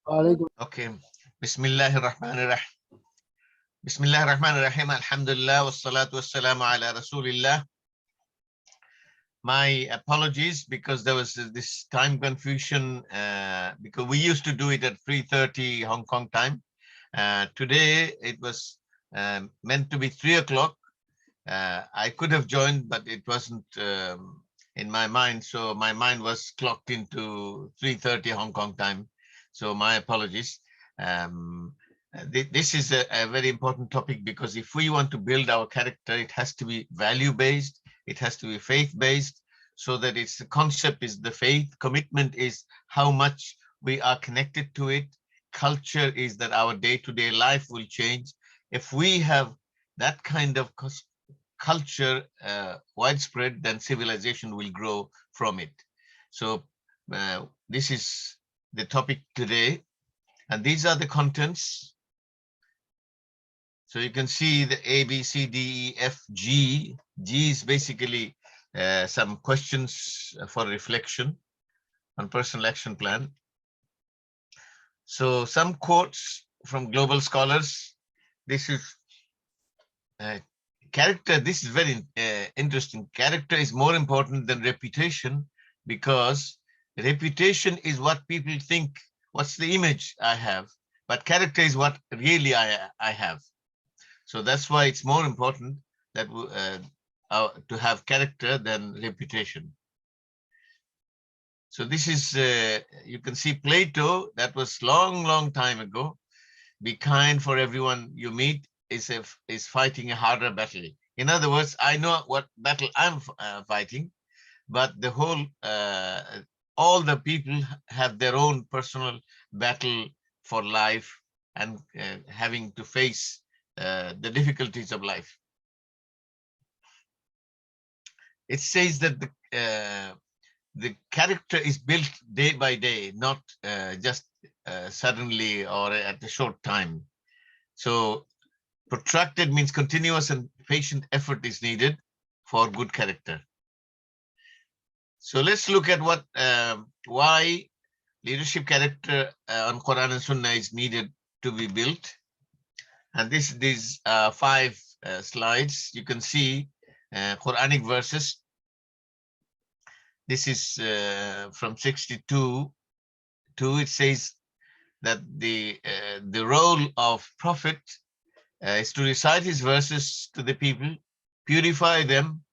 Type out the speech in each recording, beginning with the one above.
Okay. Bismillahir Rahmanir Rahim. Bismillahir Rahmanir Rahim. Alhamdulillah wassalatu wassalamu ala Rasulillah. My apologies because there was this time confusion because we used to do it at 3:30 Hong Kong time. Today it was meant to be 3 o'clock. I could have joined, but it wasn't in my mind. So my mind was clocked into 3:30 Hong Kong time. So my apologies. This is a very important topic because if we want to build our character, it has to be value-based, it has to be faith-based, so that it's the concept is the faith, commitment is how much we are connected to it, culture is that our day-to-day life will change. If we have that kind of culture widespread, then civilization will grow from it. So this is the topic today, and these are the contents. So you can see the A, B, C, D, E, F, G. G is basically some questions for reflection on personal action plan. So some quotes from global scholars. This is character. This is very interesting. Character is more important than reputation, because reputation is what people think, what's the image I have, but character is what really I have. So that's why it's more important that to have character than reputation. So this is, you can see Plato, that was long time ago. Be kind, for everyone you meet is fighting a harder battle. In other words, I know what battle I'm fighting, but the whole, all the people have their own personal battle for life and having to face the difficulties of life. It says that the character is built day by day, not just suddenly or at a short time. So protracted means continuous and patient effort is needed for good character. So let's look at what why leadership character on Quran and Sunnah is needed to be built. And these 5 slides, you can see Quranic verses. This is from 62 to, it says that the role of prophet is to recite his verses to the people, purify them,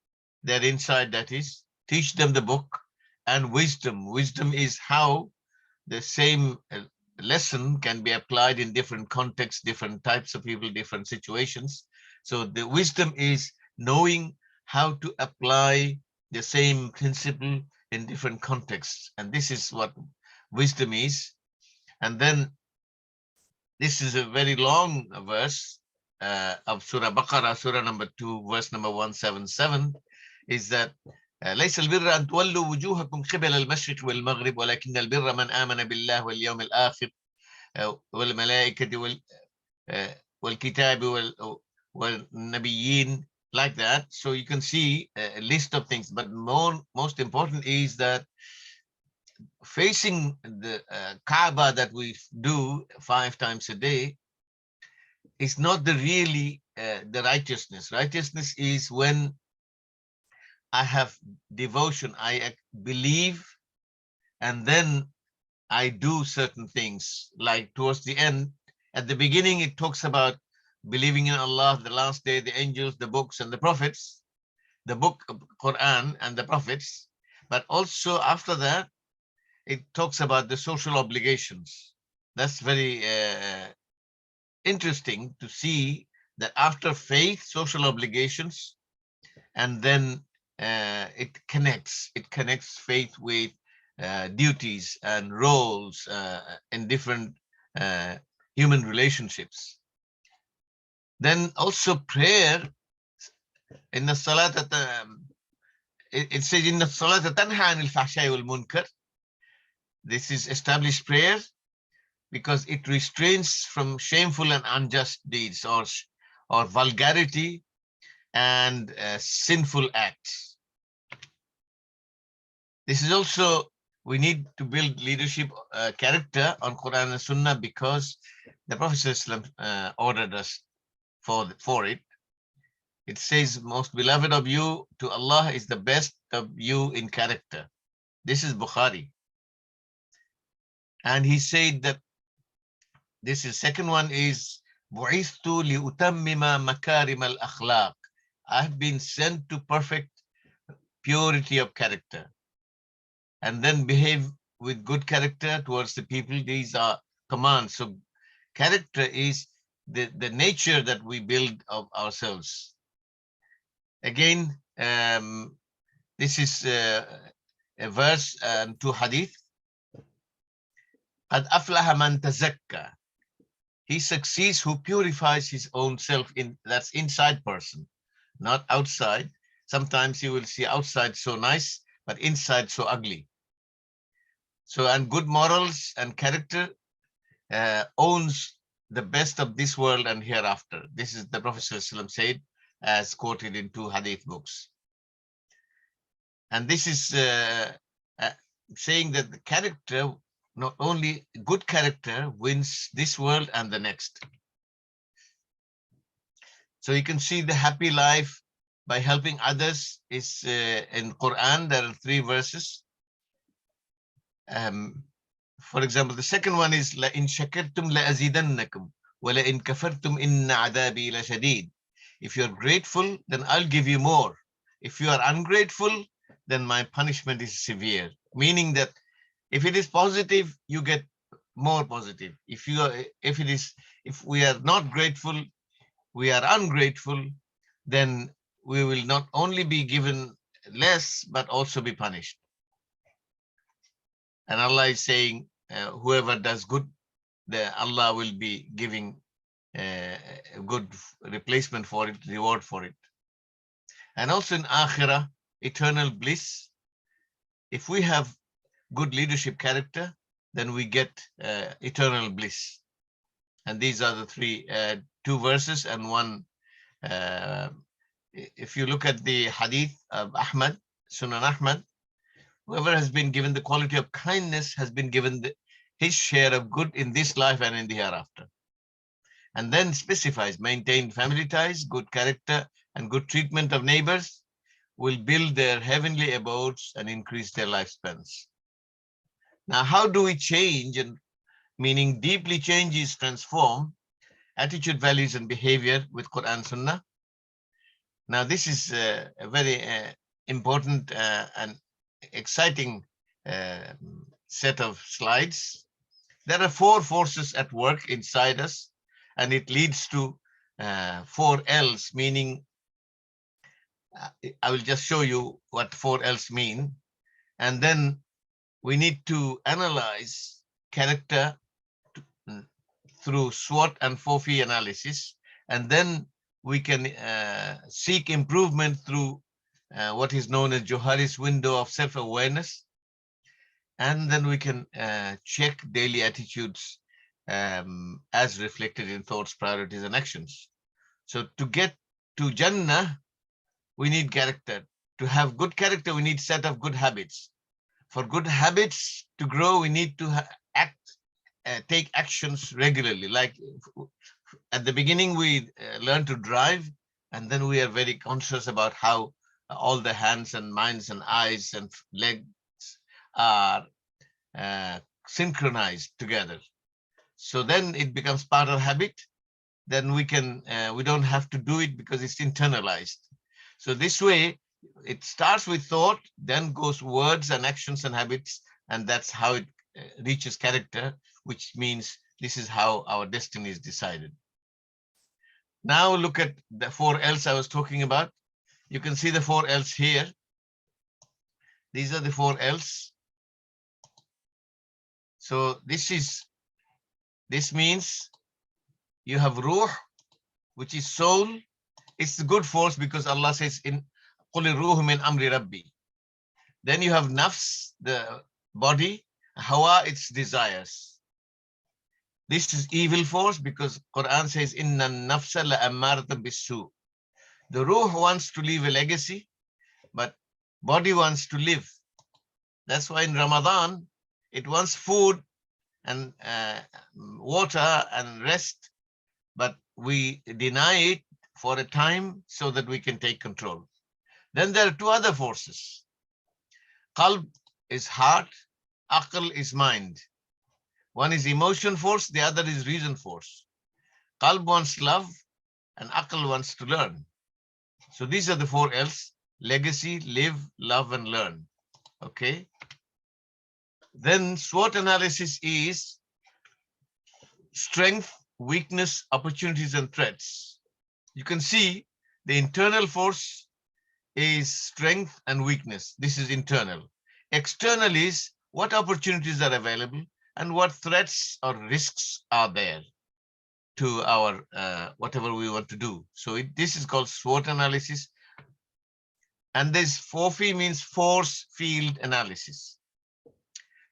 their inside, that is, teach them the book and wisdom. Wisdom is how the same lesson can be applied in different contexts, different types of people, different situations. So the wisdom is knowing how to apply the same principle in different contexts. And this is what wisdom is. And then this is a very long verse of Surah Baqarah, Surah number 2, verse number 177, is that ليس البر أن تولوا وجوهكم قبل المشرق والمغرب ولكن البر من آمن بالله واليوم الآخر والملائكة والكتاب والنبيين, like that. So you can see a list of things, but most important is that facing the Kaaba that we do 5 times a day is not the really the righteousness. Righteousness is when I have devotion, I believe, and then I do certain things. Like towards the end, at the beginning, it talks about believing in Allah, the last day, the angels, the books, and the prophets, the book of Quran and the prophets. But also after that, it talks about the social obligations. That's very interesting to see that after faith, social obligations, and then it connects faith with duties and roles in different human relationships. Then also prayer in the salat, it says in the salat tanha anil fahsha'i wal munkar. This is established prayer because it restrains from shameful and unjust deeds or vulgarity and sinful acts. This is also we need to build leadership character on Quran and Sunnah because the Prophet ﷺ, ordered us for it. It says, most beloved of you to Allah is the best of you in character. This is Bukhari. And he said that this is second one is بُعِثْتُ لِأُتَمِّمَ مَكَارِمَ الْأَخْلَاقِ. I have been sent to perfect purity of character and then behave with good character towards the people. These are commands. So character is the nature that we build of ourselves. Again, this is a verse and two hadith. قَدْ أَفْلَحَ مَنْ تَزَكَّى. He succeeds who purifies his own self. That's inside person, not outside. Sometimes you will see outside so nice, but inside so ugly. So, and good morals and character owns the best of this world and hereafter. This is the Prophet ﷺ said, as quoted in two hadith books. And this is saying that the character, not only good character, wins this world and the next. So you can see the happy life by helping others is in Quran. There are 3 verses. For example, the second one is La in shakartum la azidannakum wa la in kafartum inna adabi la shadid. If you're grateful, then I'll give you more. If you are ungrateful, then my punishment is severe. Meaning that if it is positive, you get more positive. If we are not grateful, we are ungrateful, then we will not only be given less, but also be punished. And Allah is saying, whoever does good, Allah will be giving a good replacement for it, reward for it. And also in Akhirah, eternal bliss. If we have good leadership character, then we get eternal bliss. And these are the 2 verses and one. If you look at the hadith of Ahmad, Sunan Ahmad, whoever has been given the quality of kindness has been given his share of good in this life and in the hereafter. And then specifies maintain family ties, good character, and good treatment of neighbors will build their heavenly abodes and increase their lifespans. Now, how do we change? And meaning deeply change is transform attitude, values, and behavior with Quran Sunnah. Now, this is a very important and exciting set of slides. There are 4 forces at work inside us, and it leads to 4 L's, meaning I will just show you what 4 L's mean. And then we need to analyze character through SWOT and FOFI analysis. And then we can seek improvement through what is known as Johari's window of self-awareness. And then we can check daily attitudes as reflected in thoughts, priorities, and actions. So to get to Jannah, we need character. To have good character, we need set of good habits. For good habits to grow, we need to take actions regularly. Like at the beginning, we learn to drive, and then we are very conscious about how all the hands and minds and eyes and legs are synchronized together. So then it becomes part of habit. Then we don't have to do it because it's internalized. So this way, it starts with thought, then goes words and actions and habits, and that's how it reaches character, which means this is how our destiny is decided. Now look at the 4 L's I was talking about. You can see the 4 L's here. These are the 4 L's. So this means you have ruh, which is soul. It's the good force because Allah says in قُلِ الرُّوحُ مِنْ أَمْرِ رَبِّي. Then you have nafs, the body, hawa, its desires. This is evil force because Quran says inna nafsa la ammaratan bisu. The ruh wants to leave a legacy, but body wants to live. That's why in Ramadan, it wants food and water and rest, but we deny it for a time so that we can take control. Then there are two other forces. Qalb is heart, Aql is mind. One is emotion force, the other is reason force. Qalb wants love and Aql wants to learn. So these are the four L's: legacy, live, love, and learn. Okay. Then SWOT analysis is strength, weakness, opportunities, and threats. You can see the internal force is strength and weakness. This is internal. External is what opportunities are available and what threats or risks are there to our whatever we want to do. So this is called SWOT analysis. And this FOFI means force field analysis.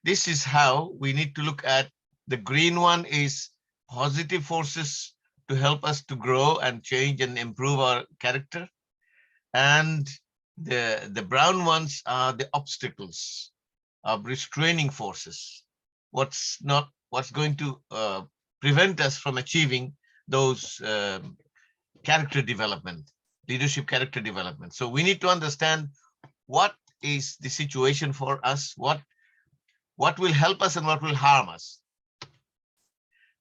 This is how we need to look at. The green one is positive forces to help us to grow and change and improve our character. And the brown ones are the obstacles of restraining forces. What's going to prevent us from achieving those character development, leadership character development. So we need to understand what is the situation for us, what will help us and what will harm us.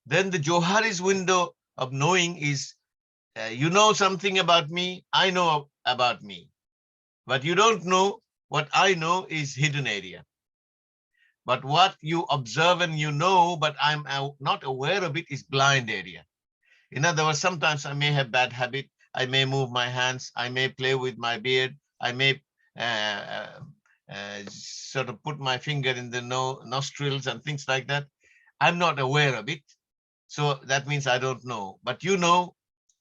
Then the Johari's window of knowing is, you know something about me, I know about me, but you don't know what I know is hidden area. But what you observe and you know, but I'm not aware of it, is blind area. In other words, sometimes I may have bad habit, I may move my hands, I may play with my beard, I may sort of put my finger in the nostrils and things like that. I'm not aware of it. So that means I don't know. But you know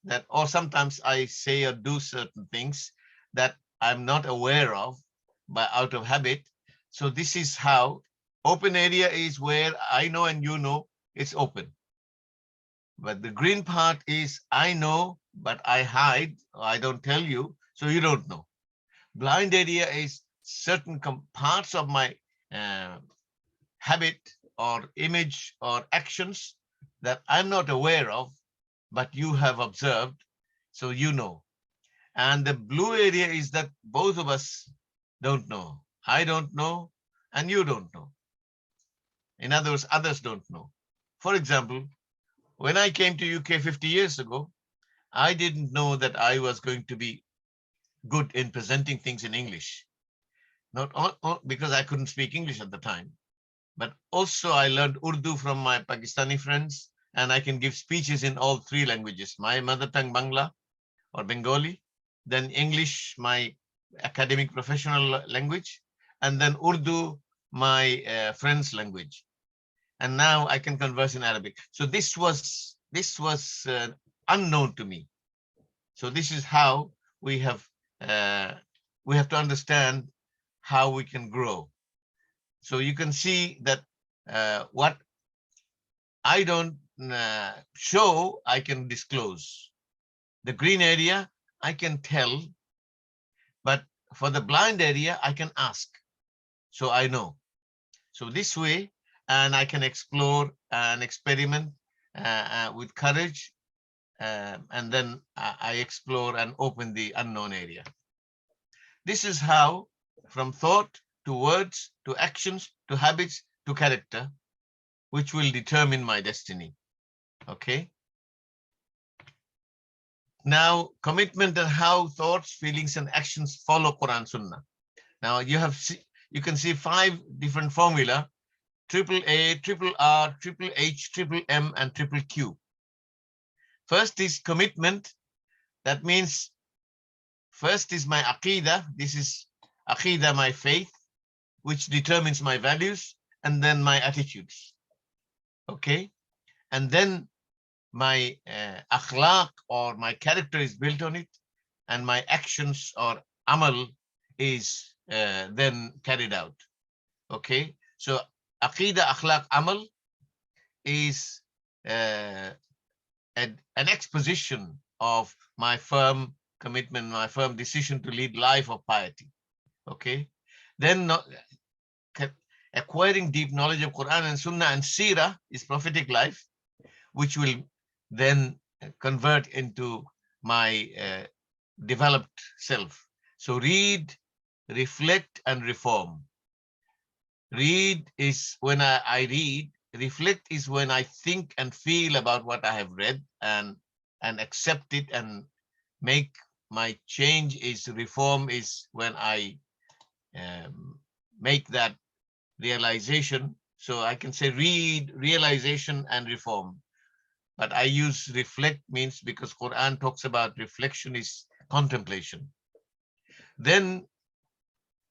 that, or sometimes I say or do certain things that I'm not aware of by out of habit. So this is how open area is, where I know and you know it's open. But the green part is I know, but I hide, or I don't tell you, so you don't know. Blind area is certain parts of my habit or image or actions that I'm not aware of, but you have observed, so you know. And the blue area is that both of us don't know. I don't know, and you don't know. In other words, others don't know. For example, when I came to UK 50 years ago, I didn't know that I was going to be good in presenting things in English. Not because I couldn't speak English at the time, but also I learned Urdu from my Pakistani friends, and I can give speeches in all three languages: my mother tongue Bangla or Bengali, then English, my academic professional language, and then Urdu, my friend's language. And now I can converse in Arabic. So this was unknown to me. So this is how we have to understand how we can grow. So you can see that what I don't show, I can disclose. The green area, I can tell, but for the blind area, I can ask. So I know. So this way, and I can explore and experiment with courage, and then I explore and open the unknown area. This is how, from thought to words to actions to habits to character, which will determine my destiny. Okay. Now, commitment and how thoughts, feelings, and actions follow Quran Sunnah. Now you can see 5 different formula: AAA, triple R, triple H, triple M, and triple Q. First is commitment. That means first is my aqidah. This is aqidah, my faith, which determines my values, and then my attitudes. Okay. And then my akhlaq, or my character, is built on it, and my actions or amal is then carried out. Okay. So aqidah, akhlaq, amal is an exposition of my firm commitment, my firm decision to lead life of piety. Okay. Then acquiring deep knowledge of Quran and Sunnah and Seerah is prophetic life, which will then convert into my developed self. So read, reflect, and reform. Read is when I read. Reflect is when I think and feel about what I have read and accept it and make my change. Is reform is when I make that realization. So I can say read, realization, and reform. But I use reflect means because Quran talks about reflection is contemplation. Then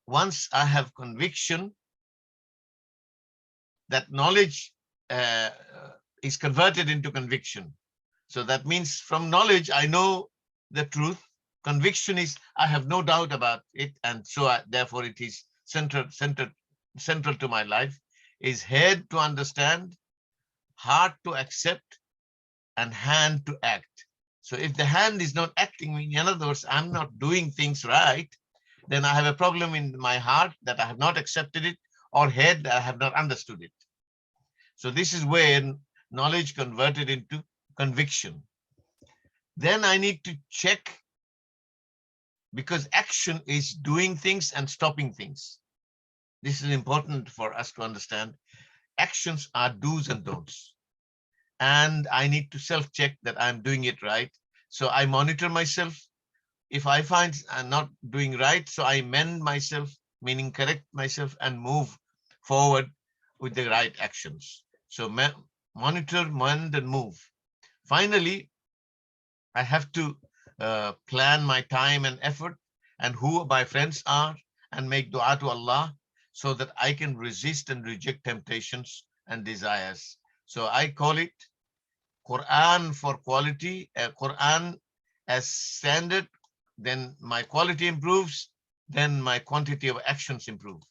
once I have conviction, that knowledge is converted into conviction. So that means from knowledge, I know the truth. Conviction is, I have no doubt about it. And so therefore it is central to my life. Is head to understand, heart to accept, and hand to act. So if the hand is not acting, in other words, I'm not doing things right, then I have a problem in my heart that I have not accepted it, or head that I have not understood it. So this is where knowledge converted into conviction. Then I need to check, because action is doing things and stopping things. This is important for us to understand. Actions are do's and don'ts. And I need to self-check that I'm doing it right. So I monitor myself. If I find I'm not doing right, so I mend myself, meaning correct myself and move forward with the right actions. So monitor, mend, and move. Finally, I have to plan my time and effort and who my friends are and make dua to Allah so that I can resist and reject temptations and desires. So I call it Quran for quality, Quran as standard, then my quality improves, then my quantity of actions improve.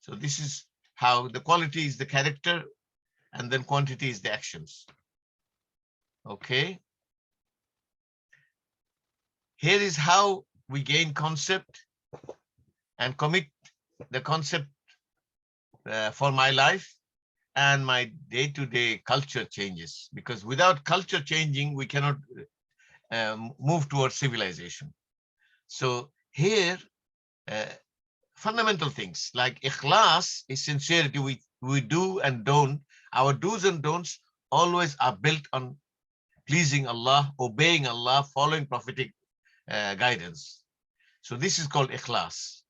So this is how the quality is the character, and then quantity is the actions. Okay. Here is how we gain concept and commit the concept for my life, and my day-to-day culture changes, because without culture changing, we cannot move towards civilization. So here, fundamental things like ikhlas is sincerity. We do and don't. Our do's and don'ts always are built on pleasing Allah, obeying Allah, following prophetic guidance. So this is called ikhlas.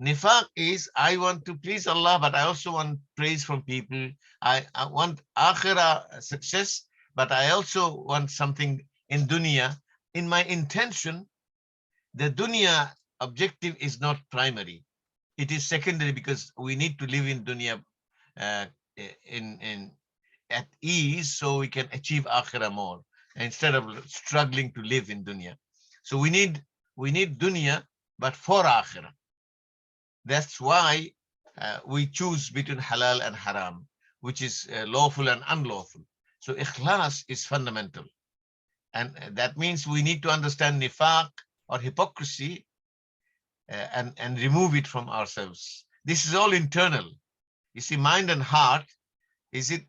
Nifaq is, I want to please Allah, but I also want praise from people. I want akhirah success, but I also want something in dunya. In my intention, the dunya objective is not primary. It is secondary, because we need to live in dunya at ease so we can achieve akhirah more instead of struggling to live in dunya. So we need dunya, but for akhirah. That's why we choose between halal and haram, which is lawful and unlawful. So ikhlas is fundamental. And that means we need to understand nifaq or hypocrisy and remove it from ourselves. This is all internal. You see, mind and heart, is it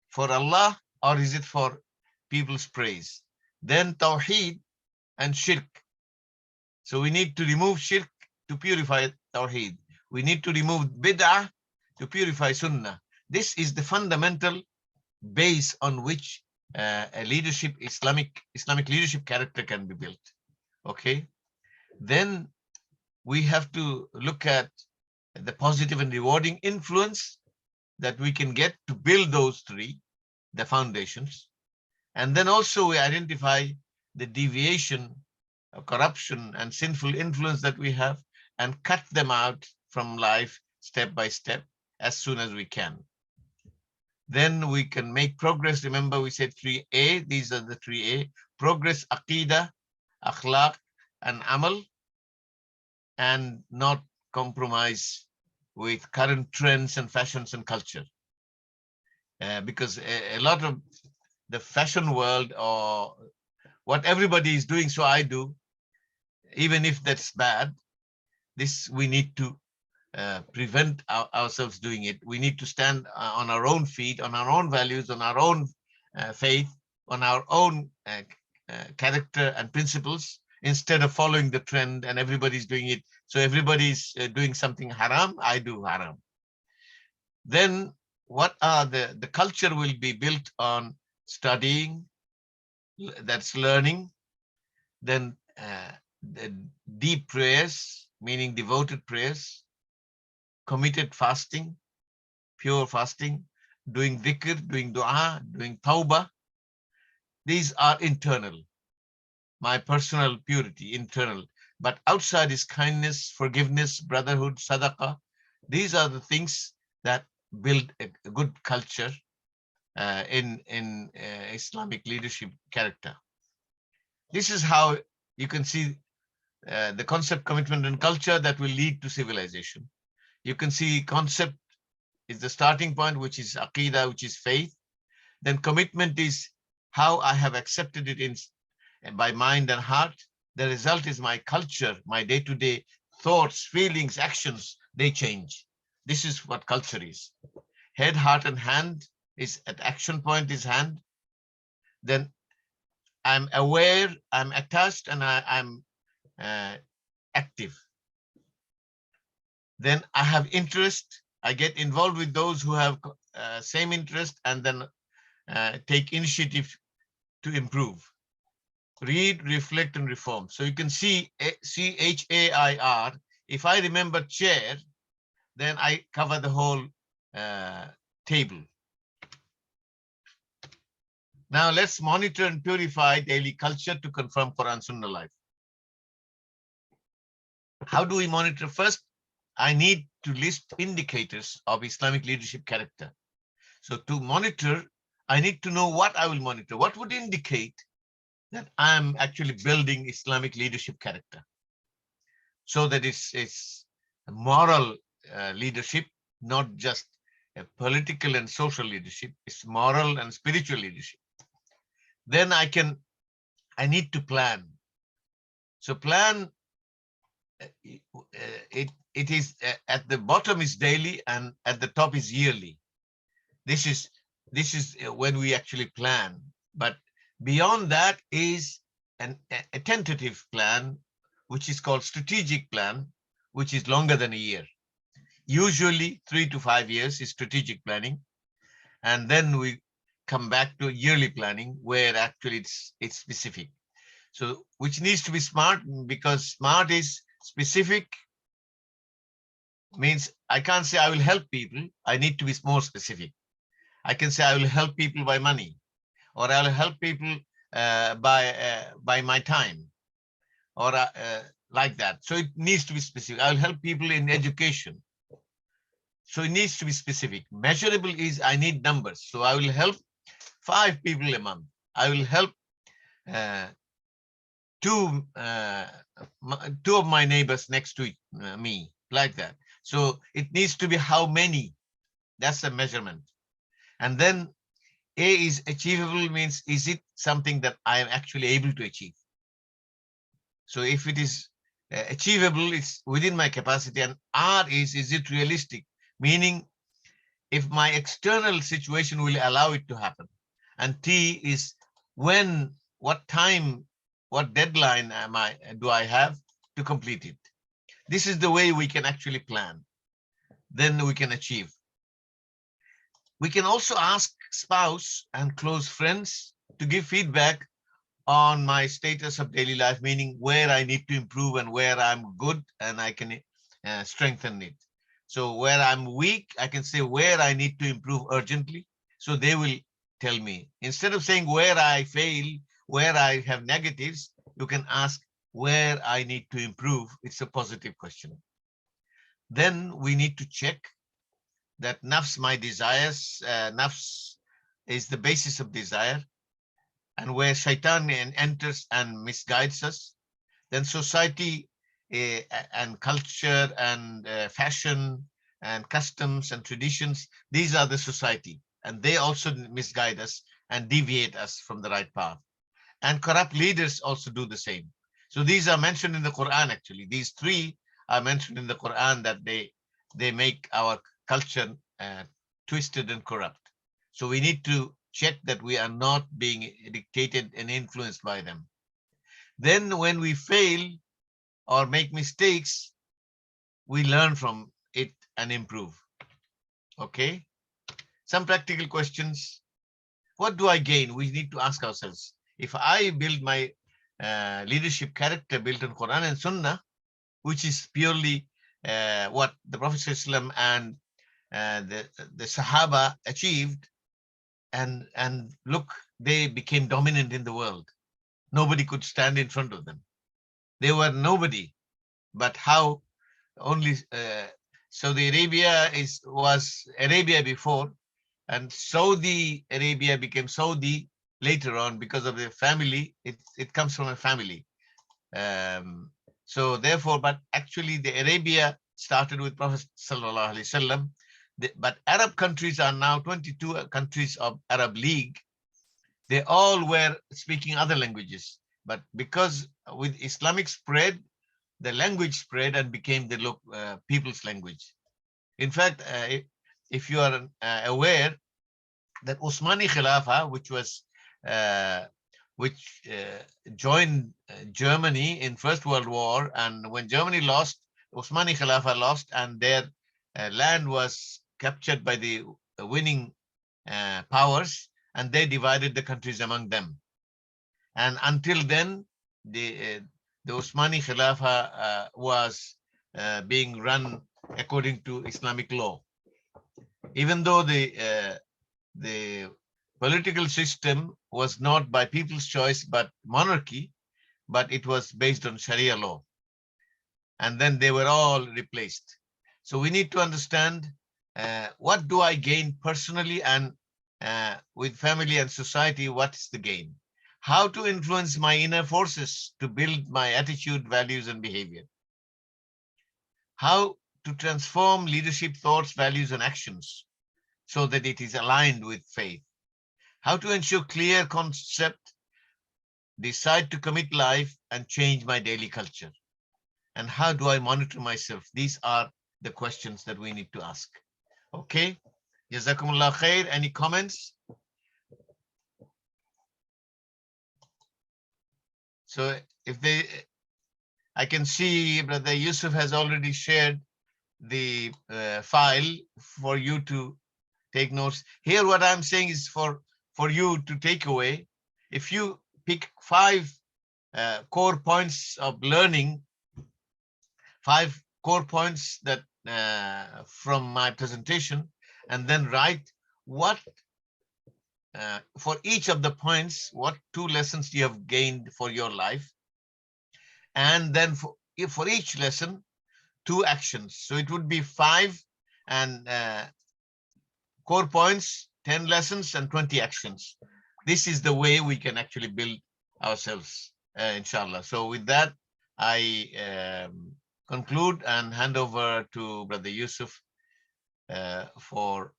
for Allah or is it for people's praise? Then tawheed and shirk. So we need to remove shirk to purify tawheed. We need to remove bid'ah to purify sunnah. This is the fundamental base on which a leadership, Islamic leadership character can be built. Okay. Then we have to look at the positive and rewarding influence that we can get to build those three, the foundations. And then also we identify the deviation, corruption, and sinful influence that we have, and cut them out from life step by step as soon as we can. Then we can make progress. Remember, we said 3A. These are the 3A: progress, aqidah, akhlaq, and amal, and not compromise with current trends and fashions and culture. Because a lot of the fashion world, or what everybody is doing, so I do, even if that's bad, this we need to prevent ourselves doing it. We need to stand on our own feet, on our own values, on our own faith, on our own character and principles, instead of following the trend and everybody's doing it. So everybody's doing something haram, I do haram. Then what are the culture will be built on studying, that's learning, then the deep prayers, meaning devoted prayers, committed fasting, pure fasting, doing dhikr, doing dua, doing tawbah. These are internal, my personal purity, internal. But outside is kindness, forgiveness, brotherhood, sadaqah. These are the things that build a good culture in Islamic leadership character. This is how you can see the concept, commitment, and culture that will lead to civilization. You can see concept is the starting point, which is aqidah, which is faith. Then commitment is how I have accepted it in by mind and heart. The result is my culture, my day-to-day thoughts, feelings, actions, they change. This is what culture is. Head, heart, and hand is at action point is hand. Then I'm aware, I'm attached, and I'm active. Then I have interest. I get involved with those who have same interest, and then take initiative to improve. Read, reflect, and reform. So you can see CHAIR. If I remember chair, then I cover the whole table. Now let's monitor and purify daily culture to confirm Quran Sunnah life. How do we monitor? First, I need to list indicators of Islamic leadership character. So to monitor, I need to know what I will monitor. What would indicate that I'm actually building Islamic leadership character? So that it's a moral leadership, not just a political and social leadership. It's moral and spiritual leadership. Then I need to plan. So plan, it is at the bottom is daily and at the top is yearly. This is when we actually plan. But beyond that is a tentative plan, which is called strategic plan, which is longer than a year. Usually 3 to 5 years is strategic planning. And then we come back to yearly planning, where actually it's specific. So which needs to be smart, because smart is specific, means I can't say I will help people. I need to be more specific. I can say I will help people by money, or I will help people by my time, or like that. So it needs to be specific. I will help people in education. So it needs to be specific. Measurable is I need numbers. So I will help 5 people a month. I will help two of my neighbors next to me, like that. So it needs to be how many. That's the measurement. And then A is achievable, means is it something that I am actually able to achieve? So if it is achievable, it's within my capacity. And R is it realistic? Meaning if my external situation will allow it to happen. And T is when, what time, what deadline do I have to complete it? This is the way we can actually plan. Then we can achieve. We can also ask spouse and close friends to give feedback on my status of daily life, meaning where I need to improve and where I'm good and I can strengthen it. So where I'm weak, I can say where I need to improve urgently. So they will tell me. Instead of saying where I fail, where I have negatives, you can ask where I need to improve. It's a positive question. Then we need to check that nafs, my desires, nafs is the basis of desire, and where shaitan enters and misguides us. Then society and culture and fashion and customs and traditions, these are the society, and they also misguide us and deviate us from the right path. And corrupt leaders also do the same. So these are mentioned in the Quran. Actually, these 3 are mentioned in the Quran, that they make our culture twisted and corrupt. So we need to check that we are not being dictated and influenced by them. Then when we fail or make mistakes, we learn from it and improve. Okay. Some practical questions. What do I gain? We need to ask ourselves. If I build my leadership character built on Quran and Sunnah, which is purely what the Prophet ﷺ and the Sahaba achieved, and look, they became dominant in the world. Nobody could stand in front of them. They were nobody. But how only Saudi Arabia was Arabia before, and Saudi Arabia became Saudi later on because of the family. It comes from a family. So therefore, but actually the Arabia started with Prophet Sallallahu Alaihi Wasallam. But Arab countries are now 22 countries of Arab League. They all were speaking other languages. But because with Islamic spread, the language spread and became the people's language. In fact, if you are aware that Usmani Khilafah, which joined Germany in First World War, and when Germany lost, Usmani Khilafah lost, and their land was captured by the winning powers, and they divided the countries among them. And until then, the Usmani Khilafah was being run according to Islamic law. Even though the political system was not by people's choice, but monarchy, but it was based on Sharia law. And then they were all replaced. So we need to understand what do I gain personally, and with family and society, what is the gain? How to influence my inner forces to build my attitude, values, and behavior. How to transform leadership thoughts, values, and actions so that it is aligned with faith. How to ensure clear concept, decide to commit life, and change my daily culture. And how do I monitor myself? These are the questions that we need to ask. Okay. Jazakumullah khair. Any comments? So I can see Brother Yusuf has already shared the file for you to take notes. Here, what I'm saying is for you to take away. If you pick 5 core points of learning, 5 core points that from my presentation, and then write what for each of the points, what 2 lessons you have gained for your life, and then for each lesson, 2 actions. So it would be 5 and core points, 10 lessons, and 20 actions. This is the way we can actually build ourselves, inshallah. So with that, I conclude and hand over to Brother Yusuf for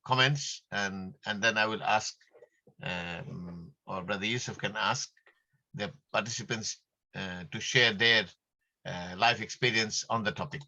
comments, and then I will ask, or Brother Yusuf can ask the participants to share their life experience on the topic.